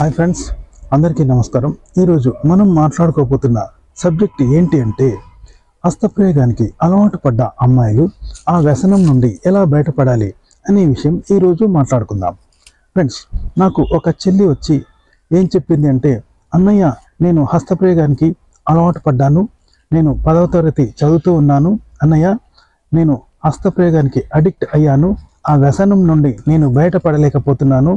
Hi friends, అందరికీ నమస్కారం. ఈరోజు మనం మాట్లాడుకోబోతున్న సబ్జెక్ట్ ఏంటి అంటే హస్తప్రయోగానికి అలవాటు పడ్డ అమ్మాయిలు ఆ వ్యసనం నుండి ఎలా బయటపడాలి అనే విషయం ఈరోజు మాట్లాడుకుందాం. ఫ్రెండ్స్, నాకు ఒక చెల్లి వచ్చి ఏం చెప్పింది అంటే, అన్నయ్య నేను హస్తప్రయోగానికి అలవాటు పడ్డాను, నేను 10వ తరగతి చదువుతూ ఉన్నాను అన్నయ్య, నేను హస్తప్రయోగానికి అడిక్ట్ అయ్యాను, ఆ వ్యసనం నుండి నేను బయటపడలేకపోతున్నాను,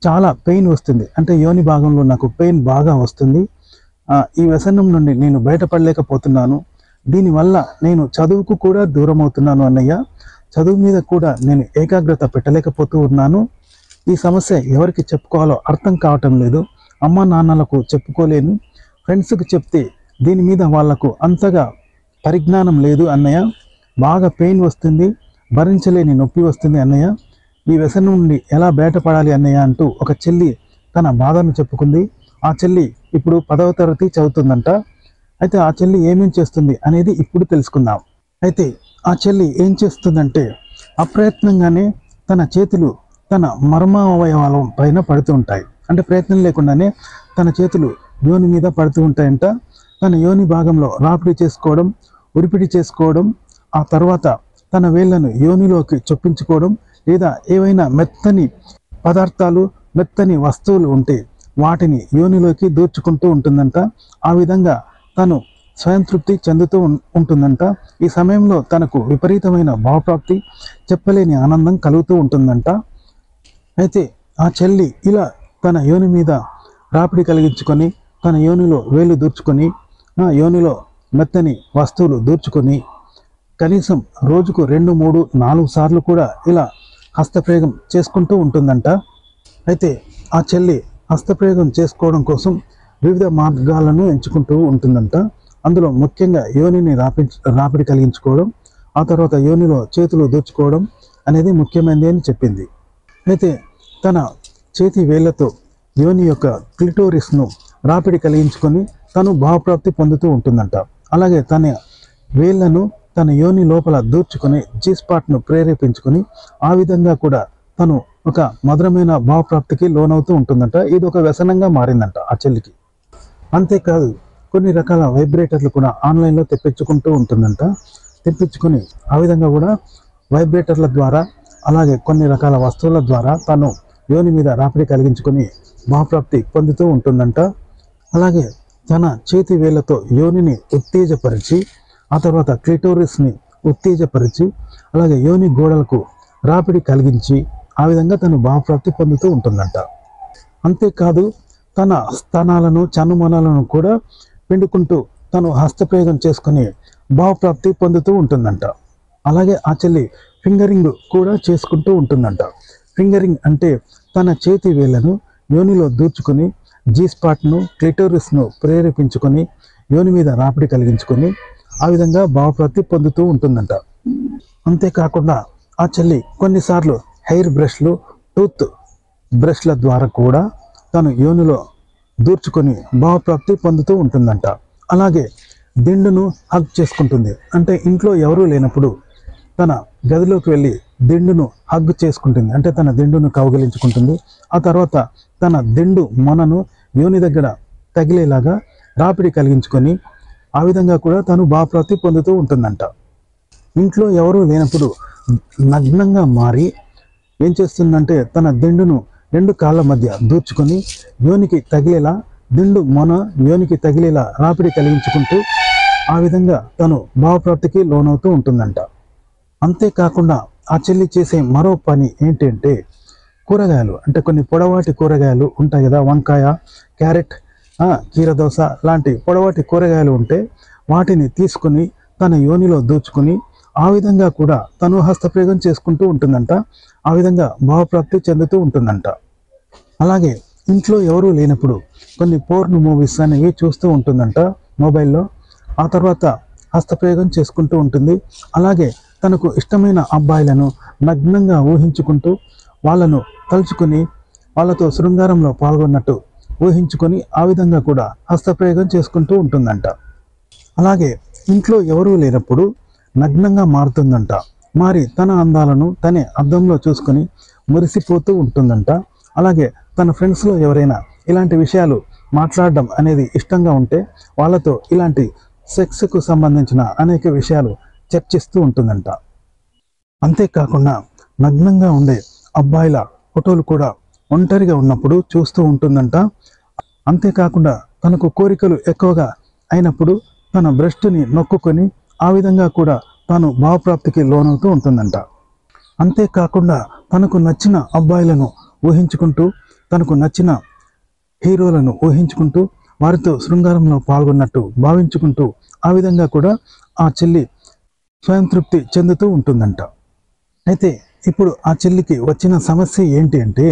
చాలా పెయిన్ వస్తుంది, అంటే యోని భాగంలో నాకు పెయిన్ బాగా వస్తుంది, ఈ వ్యసనం నుండి నేను బయటపడలేకపోతున్నాను, దీనివల్ల నేను చదువుకు కూడా దూరం అవుతున్నాను అన్నయ్య, చదువు మీద కూడా నేను ఏకాగ్రత పెట్టలేకపోతూ ఉన్నాను, ఈ సమస్య ఎవరికి చెప్పుకోవాలో అర్థం కావటం లేదు, అమ్మ నాన్నలకు చెప్పుకోలేను, ఫ్రెండ్స్కి చెప్తే దీని మీద వాళ్లకు అంతగా పరిజ్ఞానం లేదు అన్నయ్య, బాగా పెయిన్ వస్తుంది, భరించలేని నొప్పి వస్తుంది అన్నయ్య, ఈ వ్యసనం నుండి ఎలా బయటపడాలి అన్నయ్య అంటూ ఒక చెల్లి తన బాధను చెప్పుకుంది. ఆ చెల్లి ఇప్పుడు 10వ తరగతి చదువుతుందంట. అయితే ఆ చెల్లి ఏమేం చేస్తుంది అనేది ఇప్పుడు తెలుసుకుందాం. అయితే ఆ చెల్లి ఏం చేస్తుందంటే, అప్రయత్నంగానే తన చేతులు తన మర్మావయవాల పైన పడుతూ ఉంటాయి, అంటే ప్రయత్నం లేకుండానే తన చేతులు యోని మీద పడుతూ ఉంటాయంట. తన యోని భాగంలో రాపిడి చేసుకోవడం, ఉరిపిడి చేసుకోవడం, ఆ తర్వాత తన వేళ్లను యోనిలోకి చొప్పించుకోవడం, లేదా ఏవైనా మెత్తని పదార్థాలు, మెత్తని వస్తువులు ఉంటే వాటిని యోనిలోకి దూర్చుకుంటూ ఉంటుందంట. ఆ విధంగా తను స్వయం తృప్తి చెందుతూ ఉంటుందంట. ఈ సమయంలో తనకు విపరీతమైన భావప్రాప్తి, చెప్పలేని ఆనందం కలుగుతూ ఉంటుందంట. అయితే ఆ చెల్లి ఇలా తన యోని మీద రాపిడి కలిగించుకొని, తన యోనిలో వేలు దూర్చుకొని, యోనిలో మెత్తని వస్తువులు దూర్చుకొని కనీసం రోజుకు 2, 3, 4 సార్లు కూడా ఇలా హస్తప్రయోగం చేసుకుంటూ ఉంటుందంట. అయితే ఆ చెల్లి హస్తప్రయోగం చేసుకోవడం కోసం వివిధ మార్గాలను ఎంచుకుంటూ ఉంటుందంట. అందులో ముఖ్యంగా యోనిని రాపిడి కలిగించుకోవడం, ఆ తర్వాత యోనిలో చేతులు దూర్చుకోవడం అనేది ముఖ్యమైనది అని చెప్పింది. అయితే తన చేతి వేళ్లతో యోని యొక్క క్లిటోరిస్ను రాపిడి కలిగించుకొని తను భావప్రాప్తి పొందుతూ ఉంటుందంట. అలాగే తన వేళ్లను తన యోని లోపల దూర్చుకొని జీ స్పాట్ను ప్రేరేపించుకొని ఆ విధంగా కూడా తను ఒక మధురమైన భావప్రాప్తికి లోనవుతూ ఉంటుందంట. ఇది ఒక వ్యసనంగా మారిందంట ఆ చెల్లికి. అంతేకాదు కొన్ని రకాల వైబ్రేటర్లు కూడా ఆన్లైన్లో తెప్పించుకుంటూ ఉంటుందంట. తెప్పించుకొని ఆ విధంగా కూడా వైబ్రేటర్ల ద్వారా, అలాగే కొన్ని రకాల వస్తువుల ద్వారా తను యోని మీద రాపిడి కలిగించుకొని భావప్రాప్తి పొందుతూ ఉంటుందంట. అలాగే తన చేతి వేళ్లతో యోనిని ఉత్తేజపరిచి, ఆ తర్వాత క్లిటోరిస్ని ఉత్తేజపరిచి, అలాగే యోని గోడలకు రాపిడి కలిగించి ఆ విధంగా తను భావప్రాప్తి పొందుతూ ఉంటుందంట. అంతేకాదు తన స్థానాలను, చనుమనాలను కూడా పిండుకుంటూ తను హస్తప్రయోగం చేసుకుని భావప్రాప్తి పొందుతూ ఉంటుందంట. అలాగే ఆ చెల్లి ఫింగరింగ్ కూడా చేసుకుంటూ ఉంటుందంట. ఫింగరింగ్ అంటే తన చేతి వేళ్లను యోనిలో దూర్చుకొని జీ స్పాట్ను, క్లిటోరిస్ను ప్రేరేపించుకొని యోని మీద రాపిడి కలిగించుకొని ఆ విధంగా భావప్రాప్తి పొందుతూ ఉంటుందంట. అంతేకాకుండా ఆ చెల్లి కొన్నిసార్లు హెయిర్ బ్రష్లు, టూత్ బ్రష్ల ద్వారా కూడా తను యోనిలో దూర్చుకొని భావప్రాప్తి పొందుతూ ఉంటుందంట. అలాగే దిండును హగ్ చేసుకుంటుంది, అంటే ఇంట్లో ఎవరూ లేనప్పుడు తన గదిలోకి వెళ్ళి దిండును హగ్ చేసుకుంటుంది, అంటే తన దిండును కౌగిలించుకుంటుంది. ఆ తర్వాత తన దిండు మొనను యోని దగ్గర తగిలేలాగా రాపిడి కలిగించుకొని ఆ విధంగా కూడా తను భావప్రాప్తి పొందుతూ ఉంటుందంట. ఇంట్లో ఎవరూ లేనప్పుడు నగ్నంగా మారి ఏం చేస్తుందంటే, తన దిండును 2 కాళ్ళ మధ్య దూర్చుకొని యోనికి తగిలేలా, దిండు మొన యోనికి తగిలేలా రాపిడి కలిగించుకుంటూ ఆ విధంగా తను భావప్రాప్తికి లోనవుతూ ఉంటుందంట. అంతేకాకుండా ఆ చెల్లి చేసే మరో పని ఏంటంటే, కూరగాయలు, అంటే కొన్ని పొడవాటి కూరగాయలు ఉంటాయి కదా, వంకాయ, క్యారెట్, కీరదోస లాంటి పొడవాటి కూరగాయలు ఉంటే వాటిని తీసుకుని తన యోనిలో దూచుకుని ఆ విధంగా కూడా తను హస్తప్రయోగం చేసుకుంటూ ఉంటుందంట. ఆ విధంగా భావప్రాప్తి చెందుతూ ఉంటుందంట. అలాగే ఇంట్లో ఎవరూ లేనప్పుడు కొన్ని పోర్న్ మూవీస్ అనేవి చూస్తూ ఉంటుందంట మొబైల్లో. ఆ తర్వాత హస్తప్రయోగం చేసుకుంటూ ఉంటుంది. అలాగే తనకు ఇష్టమైన అబ్బాయిలను నగ్నంగా ఊహించుకుంటూ వాళ్ళను తలుచుకుని వాళ్ళతో శృంగారంలో పాల్గొన్నట్టు ఊహించుకొని ఆ విధంగా కూడా హస్తప్రయోగం చేసుకుంటూ ఉంటుందంట. అలాగే ఇంట్లో ఎవరూ లేనప్పుడు నగ్నంగా మారుతుందంట. మారి తన అందాలను తనే అద్దంలో చూసుకొని మురిసిపోతూ ఉంటుందంట. అలాగే తన ఫ్రెండ్స్లో ఎవరైనా ఇలాంటి విషయాలు మాట్లాడడం అనేది ఇష్టంగా ఉంటే వాళ్ళతో ఇలాంటి సెక్స్కు సంబంధించిన అనేక విషయాలు చర్చిస్తూ ఉంటుందంట. అంతేకాకుండా నగ్నంగా ఉండే అబ్బాయిల ఫోటోలు కూడా ఒంటరిగా ఉన్నప్పుడు చూస్తూ ఉంటుందంట. అంతేకాకుండా తనకు కోరికలు ఎక్కువగా అయినప్పుడు తన బ్రెస్ట్ని నొక్కుకొని ఆ విధంగా కూడా తాను భావప్రాప్తికి లోనవుతూ ఉంటుందంట. అంతేకాకుండా తనకు నచ్చిన అబ్బాయిలను ఊహించుకుంటూ, తనకు నచ్చిన హీరోలను ఊహించుకుంటూ వారితో శృంగారంలో పాల్గొన్నట్టు భావించుకుంటూ ఆ విధంగా కూడా ఆ చెల్లి స్వయం తృప్తి చెందుతూ ఉంటుందంట. అయితే ఇప్పుడు ఆ చెల్లికి వచ్చిన సమస్య ఏంటి అంటే,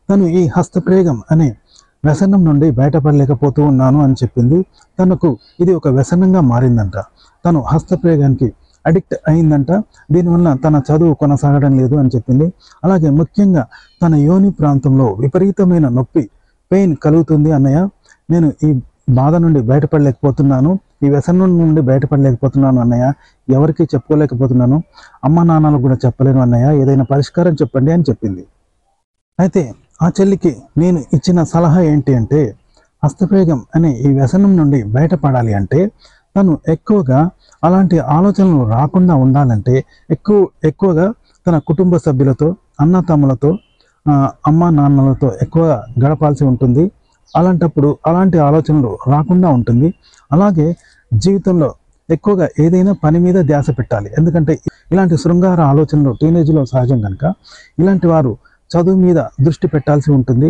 తను ఈ హస్తప్రయోగం అనే వ్యసనం నుండి బయటపడలేకపోతూ ఉన్నాను అని చెప్పింది. తనకు ఇది ఒక వ్యసనంగా మారిందంట. తను హస్తప్రయోగానికి అడిక్ట్ అయిందంట. దీనివల్ల తన చదువు కొనసాగడం లేదు అని చెప్పింది. అలాగే ముఖ్యంగా తన యోని ప్రాంతంలో విపరీతమైన నొప్పి, పెయిన్ కలుగుతుంది అన్నయ్య. నేను ఈ బాధ నుండి బయటపడలేకపోతున్నాను, ఈ వ్యసనం నుండి బయటపడలేకపోతున్నాను అన్నయ్య. ఎవరికి చెప్పుకోలేకపోతున్నాను, అమ్మ నాన్నలకు కూడా చెప్పలేను అన్నయ్య. ఏదైనా పరిష్కారం చెప్పండి అని చెప్పింది. అయితే ఆ చెల్లికి నేను ఇచ్చిన సలహా ఏంటి అంటే, హస్తప్రయోగం అనే ఈ వ్యసనం నుండి బయటపడాలి అంటే తను ఎక్కువగా అలాంటి ఆలోచనలు రాకుండా ఉండాలంటే ఎక్కువగా తన కుటుంబ సభ్యులతో, అన్న తమ్ములతో, అమ్మ నాన్నలతో ఎక్కువగా గడపాల్సి ఉంటుంది. అలాంటప్పుడు అలాంటి ఆలోచనలు రాకుండా ఉంటుంది. అలాగే జీవితంలో ఎక్కువగా ఏదైనా పని మీద ధ్యాస పెట్టాలి. ఎందుకంటే ఇలాంటి శృంగార ఆలోచనలు టీనేజ్లో సహజం కనుక ఇలాంటి వారు చదువు మీద దృష్టి పెట్టాల్సి ఉంటుంది.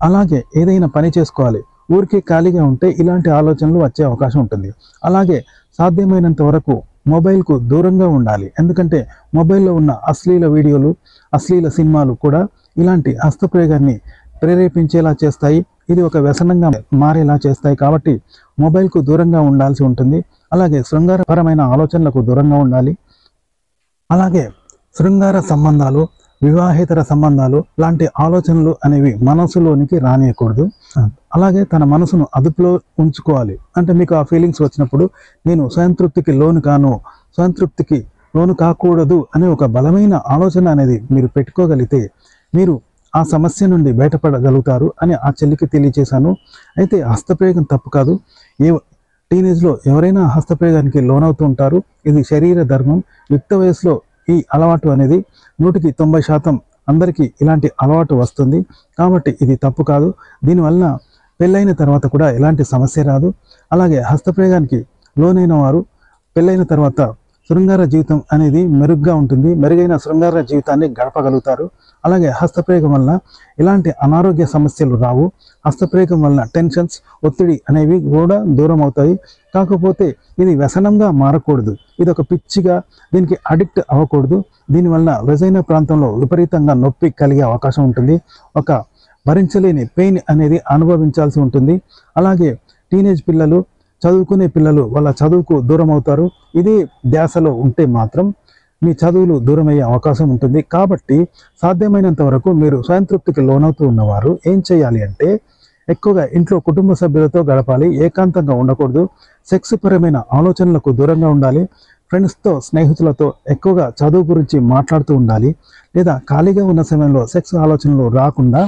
అలాగే ఏదైనా పని చేసుకోవాలి. ఊరికే ఖాళీగా ఉంటే ఇలాంటి ఆలోచనలు వచ్చే అవకాశం ఉంటుంది. అలాగే సాధ్యమైనంత వరకు మొబైల్కు దూరంగా ఉండాలి. ఎందుకంటే మొబైల్లో ఉన్న అశ్లీల వీడియోలు, అశ్లీల సినిమాలు కూడా ఇలాంటి హస్తప్రయోగాన్ని ప్రేరేపించేలా చేస్తాయి. ఇది ఒక వ్యసనంగా మారేలా చేస్తాయి. కాబట్టి మొబైల్కు దూరంగా ఉండాల్సి ఉంటుంది. అలాగే శృంగారపరమైన ఆలోచనలకు దూరంగా ఉండాలి. అలాగే శృంగార సంబంధాలు, వివాహేతర సంబంధాలు లాంటి ఆలోచనలు అనేవి మనసులోనికి రానియకూడదు. అలాగే తన మనసును అదుపులో ఉంచుకోవాలి. అంటే మీకు ఆ ఫీలింగ్స్ వచ్చినప్పుడు నేను స్వయంతృప్తికి లోను కాకూడదు అనే ఒక బలమైన ఆలోచన అనేది మీరు పెట్టుకోగలిగితే మీరు ఆ సమస్య నుండి బయటపడగలుగుతారు అని ఆ చెల్లికి తెలియచేశాను. అయితే హస్తప్రయోగం తప్పు కాదు. టీనేజ్లో ఎవరైనా హస్తప్రయోగానికి లోనవుతూ ఉంటారు. ఇది శరీర ధర్మం. యుక్త వయసులో ఈ అలవాటు అనేది 100% అందరికీ ఇలాంటి అలవాటు వస్తుంది. కాబట్టి ఇది తప్పు కాదు. దీనివల్ల పెళ్ళైన తర్వాత కూడా ఎలాంటి సమస్య రాదు. అలాగే హస్తప్రయోగానికి లోనైన వారు పెళ్ళైన తర్వాత శృంగార జీవితం అనేది మెరుగ్గా ఉంటుంది. మెరుగైన శృంగార జీవితాన్ని గడపగలుగుతారు. అలాగే హస్తప్రయోగం వల్ల ఎలాంటి అనారోగ్య సమస్యలు రావు. హస్తప్రయోగం వల్ల టెన్షన్స్, ఒత్తిడి అనేవి కూడా దూరం అవుతాయి. కాకపోతే ఇది వ్యసనంగా మారకూడదు. ఇది ఒక పిచ్చిగా దీనికి అడిక్ట్ అవ్వకూడదు. దీనివల్ల వెజైనా ప్రాంతంలో విపరీతంగా నొప్పి కలిగే అవకాశం ఉంటుంది. ఒక భరించలేని పెయిన్ అనేది అనుభవించాల్సి ఉంటుంది. అలాగే టీనేజ్ పిల్లలు, చదువుకునే పిల్లలు వాళ్ళ చదువుకు దూరం అవుతారు. ఇదే ధ్యాసలో ఉంటే మాత్రం మీ చదువులు దూరం అయ్యే అవకాశం ఉంటుంది. కాబట్టి సాధ్యమైనంత వరకు మీరు స్వయంతృప్తికి లోనవుతూ ఉన్నవారు ఏం చేయాలి అంటే, ఎక్కువగా ఇంట్లో కుటుంబ సభ్యులతో గడపాలి. ఏకాంతంగా ఉండకూడదు. సెక్స్ పరమైన ఆలోచనలకు దూరంగా ఉండాలి. ఫ్రెండ్స్తో, స్నేహితులతో ఎక్కువగా చదువు గురించి మాట్లాడుతూ ఉండాలి. లేదా ఖాళీగా ఉన్న సమయంలో సెక్స్ ఆలోచనలు రాకుండా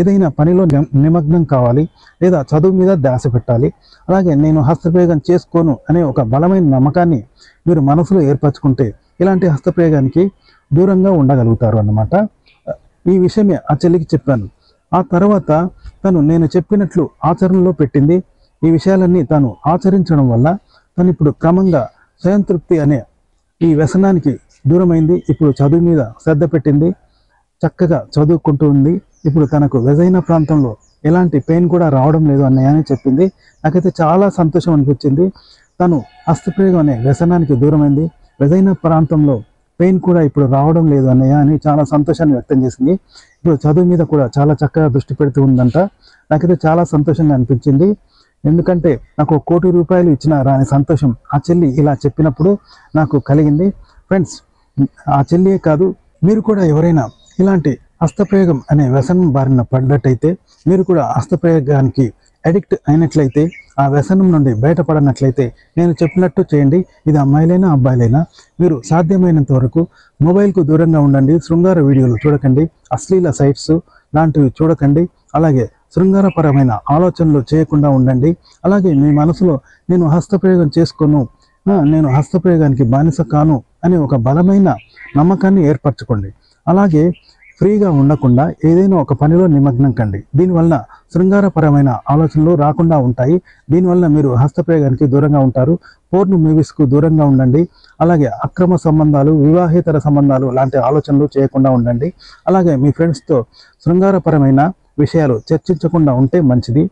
ఏదైనా పనిలో నిమగ్నం కావాలి. లేదా చదువు మీద ధ్యాస పెట్టాలి. అలాగే నేను హస్తప్రయోగం చేసుకోను అనే ఒక బలమైన నమ్మకాన్ని మీరు మనసులో ఏర్పరచుకుంటే ఇలాంటి హస్తప్రయోగానికి దూరంగా ఉండగలుగుతారు అన్నమాట. ఈ విషయమే ఆ చెల్లికి చెప్పాను. ఆ తర్వాత నేను చెప్పినట్లు ఆచరణలో పెట్టింది. ఈ విషయాలన్నీ తాను ఆచరించడం వల్ల తను ఇప్పుడు క్రమంగా స్వయంతృప్తి అనే ఈ వ్యసనానికి దూరమైంది. ఇప్పుడు చదువు మీద శ్రద్ధ పెట్టింది. చక్కగా చదువుకుంటూ ఉంది. ఇప్పుడు తనకు వెజైనా ప్రాంతంలో ఎలాంటి పెయిన్ కూడా రావడం లేదు అన్నయ్య అని చెప్పింది. నాకైతే చాలా సంతోషం అనిపించింది. తను హస్తప్రయోగం అనే వ్యసనానికి దూరమైంది. వెజైనా ప్రాంతంలో పెయిన్ కూడా ఇప్పుడు రావడం లేదు అన్నయ్య అని చాలా సంతోషాన్ని వ్యక్తం చేసింది. ఇప్పుడు చదువు మీద కూడా చాలా చక్కగా దృష్టి పెడుతూ ఉందంట. నాకైతే చాలా సంతోషంగా అనిపించింది. ఎందుకంటే నాకు 1 కోటి రూపాయలు ఇచ్చిన రాని సంతోషం ఆ చెల్లి ఇలా చెప్పినప్పుడు నాకు కలిగింది. ఫ్రెండ్స్, ఆ చెల్లియే కాదు, మీరు కూడా ఎవరైనా ఇలాంటి హస్తప్రయోగం అనే వ్యసనం బారిన పడ్డట్టయితే, మీరు కూడా హస్తప్రయోగానికి అడిక్ట్ అయినట్లయితే, ఆ వ్యసనం నుండి బయటపడనట్లయితే నేను చెప్పినట్టు చేయండి. ఇది అమ్మాయిలైనా అబ్బాయిలైనా మీరు సాధ్యమైనంత వరకు మొబైల్కు దూరంగా ఉండండి. శృంగార వీడియోలు చూడకండి. అశ్లీల సైట్స్ లాంటివి చూడకండి. అలాగే శృంగారపరమైన ఆలోచనలు చేయకుండా ఉండండి. అలాగే మీ మనసులో నేను హస్తప్రయోగం చేసుకోను, నేను హస్తప్రయోగానికి బానిస కాను అనే ఒక బలమైన నమ్మకాన్ని ఏర్పరచుకోండి. అలాగే ఫ్రీగా ఉండకుండా ఏదైనా ఒక పనిలో నిమగ్నం కండి. దీనివల్ల శృంగారపరమైన ఆలోచనలు రాకుండా ఉంటాయి. దీనివల్ల మీరు హస్తప్రయోగానికి దూరంగా ఉంటారు. పోర్న్ మూవీస్కు దూరంగా ఉండండి. అలాగే అక్రమ సంబంధాలు, వివాహేతర సంబంధాలు లాంటి ఆలోచనలు చేయకుండా ఉండండి. అలాగే మీ ఫ్రెండ్స్తో శృంగారపరమైన విషయాలు చర్చించకుండా ఉంటే మంచిది.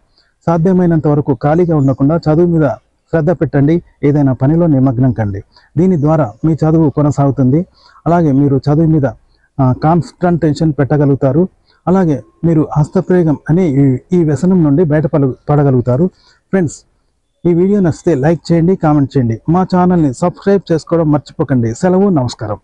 సాధ్యమైనంత వరకు ఖాళీగా ఉండకుండా చదువు మీద శ్రద్ధ పెట్టండి. ఏదైనా పనిలో నిమగ్నం కండి. దీని ద్వారా మీ చదువు కొనసాగుతుంది. అలాగే మీరు చదువు మీద కాన్సంట్రేషన్ పెట్టగలుగుతారు. అలాగే మీరు హస్తప్రయోగం అనే ఈ వ్యసనం నుండి పడగలుగుతారు. ఫ్రెండ్స్, ఈ వీడియో నచ్చితే లైక్ చేయండి, కామెంట్ చేయండి. మా ఛానల్ని సబ్స్క్రైబ్ చేసుకోవడం మర్చిపోకండి. సెలవు, నమస్కారం.